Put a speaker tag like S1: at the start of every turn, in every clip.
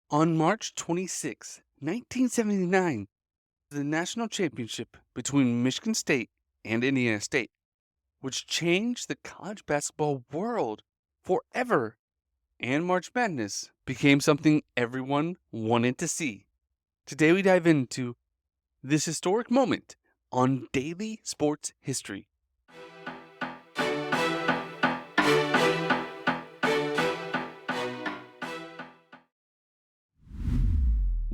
S1: On March 26, 1979, the national championship between Michigan State and Indiana State, which changed the college basketball world forever, and March Madness became something everyone wanted to see. Today we dive into this historic moment on Daily Sports History.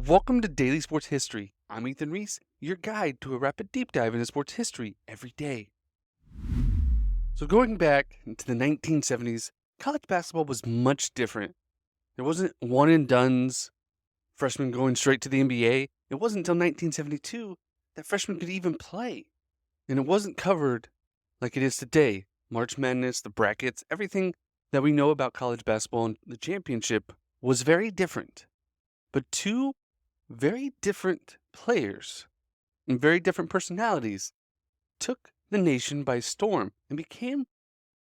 S1: Welcome to Daily Sports History. I'm Ethan Reese, your guide to a rapid deep dive into sports history every day. So going back into the 1970s, college basketball was much different. There wasn't one and dones, freshmen going straight to the NBA. It wasn't until 1972 that freshmen could even play. And it wasn't covered like it is today. March Madness, the brackets, everything that we know about college basketball and the championship was very different. But two very different players and very different personalities took the nation by storm and became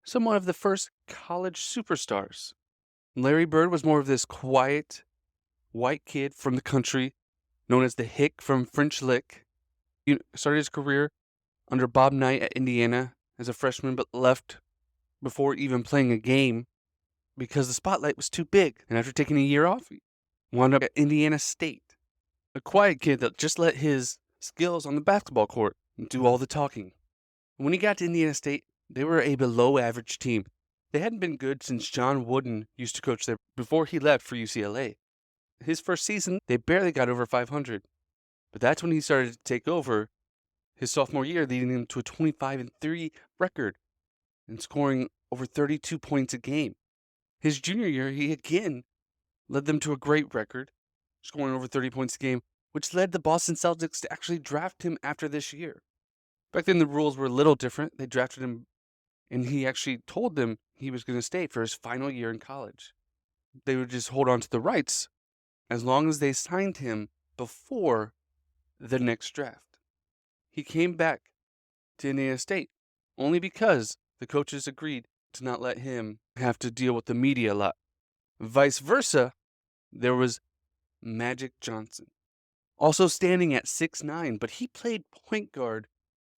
S1: somewhat of the first college superstars. Larry Bird was more of this quiet, white kid from the country, known as the Hick from French Lick. He started his career under Bob Knight at Indiana as a freshman, but left before even playing a game because the spotlight was too big. And after taking a year off, he wound up at Indiana State. A quiet kid that just let his skills on the basketball court do all the talking. When he got to Indiana State, they were a below-average team. They hadn't been good since John Wooden used to coach there before he left for UCLA. His first season, they barely got over 500. But that's when he started to take over his sophomore year, leading him to a 25-3 record and scoring over 32 points a game. His junior year, he again led them to a great record, scoring over 30 points a game, which led the Boston Celtics to actually draft him after this year. Back then, the rules were a little different. They drafted him, and he actually told them he was going to stay for his final year in college. They would just hold on to the rights as long as they signed him before the next draft. He came back to Indiana State only because the coaches agreed to not let him have to deal with the media a lot. Vice versa, there was Magic Johnson, also standing at 6'9", but he played point guard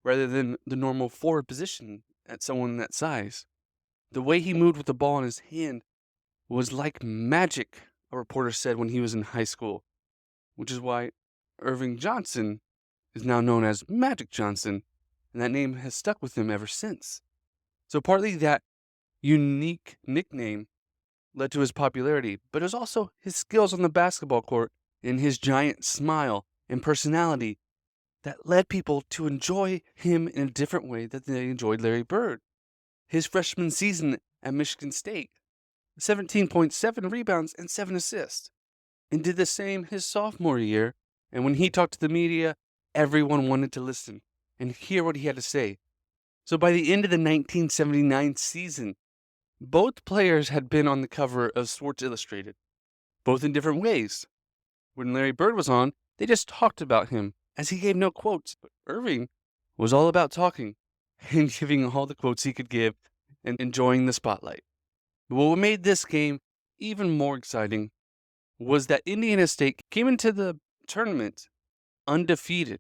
S1: rather than the normal forward position at someone that size. The way he moved with the ball in his hand was like magic, a reporter said when he was in high school, which is why Irving Johnson is now known as Magic Johnson, and that name has stuck with him ever since. So partly that unique nickname led to his popularity, but it was also his skills on the basketball court and his giant smile and personality that led people to enjoy him in a different way that they enjoyed Larry Bird. His freshman season at Michigan State, 17.7 rebounds and 7 assists, and did the same his sophomore year, and when he talked to the media, everyone wanted to listen and hear what he had to say. So by the end of the 1979 season, both players had been on the cover of Sports Illustrated, both in different ways. When Larry Bird was on, they just talked about him, as he gave no quotes, but Irving was all about talking and giving all the quotes he could give and enjoying the spotlight. But what made this game even more exciting was that Indiana State came into the tournament undefeated,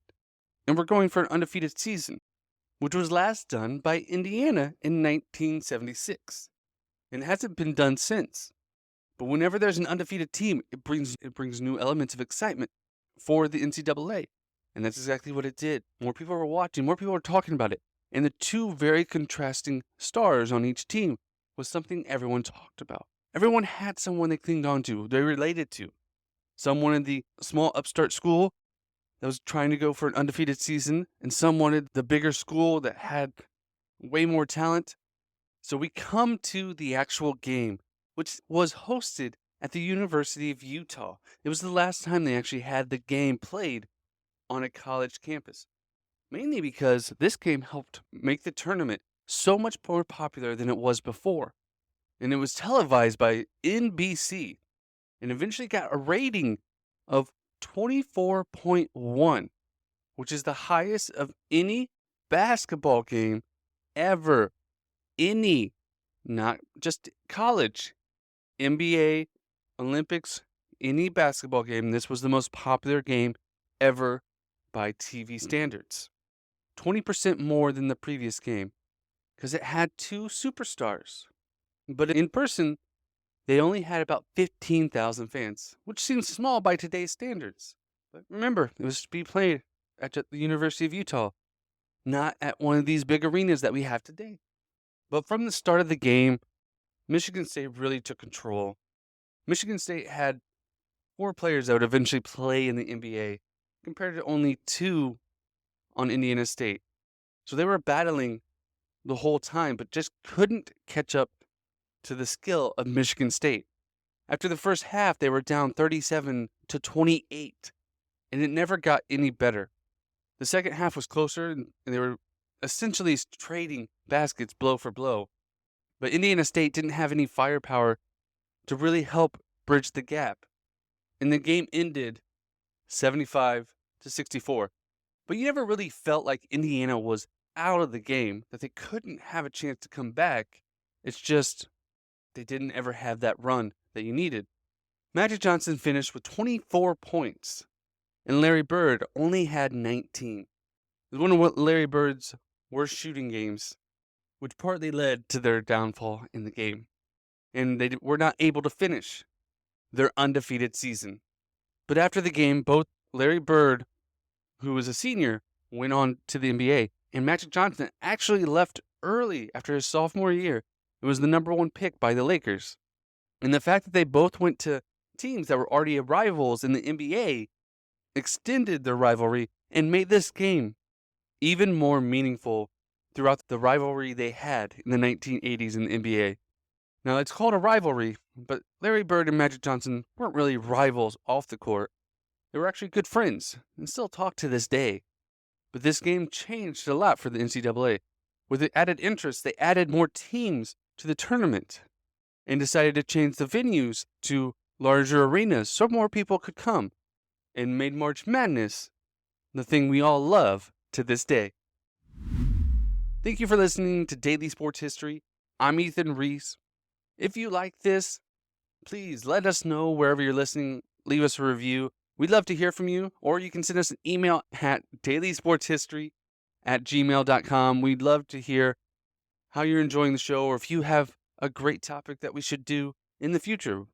S1: and we're going for an undefeated season, which was last done by Indiana in 1976. And it hasn't been done since. But whenever there's an undefeated team, it brings new elements of excitement for the NCAA. And that's exactly what it did. More people were watching, more people were talking about it. And the two very contrasting stars on each team was something everyone talked about. Everyone had someone they clinged on to, they related to. Some wanted the small upstart school that was trying to go for an undefeated season, and some wanted the bigger school that had way more talent. So we come to the actual game, which was hosted at the University of Utah. It was the last time they actually had the game played on a college campus, mainly because this game helped make the tournament so much more popular than it was before. And it was televised by NBC and eventually got a rating of 24.1, which is the highest of any basketball game ever. Any, not just college, NBA, Olympics, any basketball game, this was the most popular game ever by TV standards. 20% more than the previous game because it had two superstars. But in person, they only had about 15,000 fans, which seems small by today's standards. But remember, it was to be played at the University of Utah, not at one of these big arenas that we have today. But from the start of the game, Michigan State really took control. Michigan State had 4 players that would eventually play in the NBA, compared to only 2 on Indiana State. So they were battling the whole time, but just couldn't catch up to the skill of Michigan State. After the first half, they were down 37-28, and it never got any better. The second half was closer, and they were essentially trading baskets blow for blow. But Indiana State didn't have any firepower to really help bridge the gap. And the game ended 75-64. But you never really felt like Indiana was out of the game, that they couldn't have a chance to come back. It's just they didn't ever have that run that you needed. Magic Johnson finished with 24 points, and Larry Bird only had 19. It was one of Larry Bird's worst shooting games, which partly led to their downfall in the game. And they were not able to finish their undefeated season. But after the game, both Larry Bird, who was a senior, went on to the NBA, and Magic Johnson actually left early after his sophomore year. It was the number 1 pick by the Lakers. And the fact that they both went to teams that were already rivals in the NBA extended their rivalry and made this game even more meaningful throughout the rivalry they had in the 1980s in the NBA. Now, it's called a rivalry, but Larry Bird and Magic Johnson weren't really rivals off the court. They were actually good friends and still talk to this day. But this game changed a lot for the NCAA. With the added interest, they added more teams to the tournament and decided to change the venues to larger arenas so more people could come, and made March Madness the thing we all love to this day. Thank you for listening to Daily Sports History. I'm Ethan Reese. If you like this, please let us know wherever you're listening. Leave us a review. We'd love to hear from you, or you can send us an email at dailysportshistory@gmail.com. We'd love to hear how you're enjoying the show, or if you have a great topic that we should do in the future.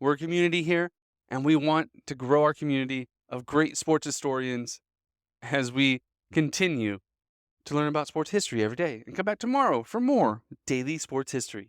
S1: We're a community here, and we want to grow our community of great sports historians as we continue to learn about sports history every day. And come back tomorrow for more Daily Sports History.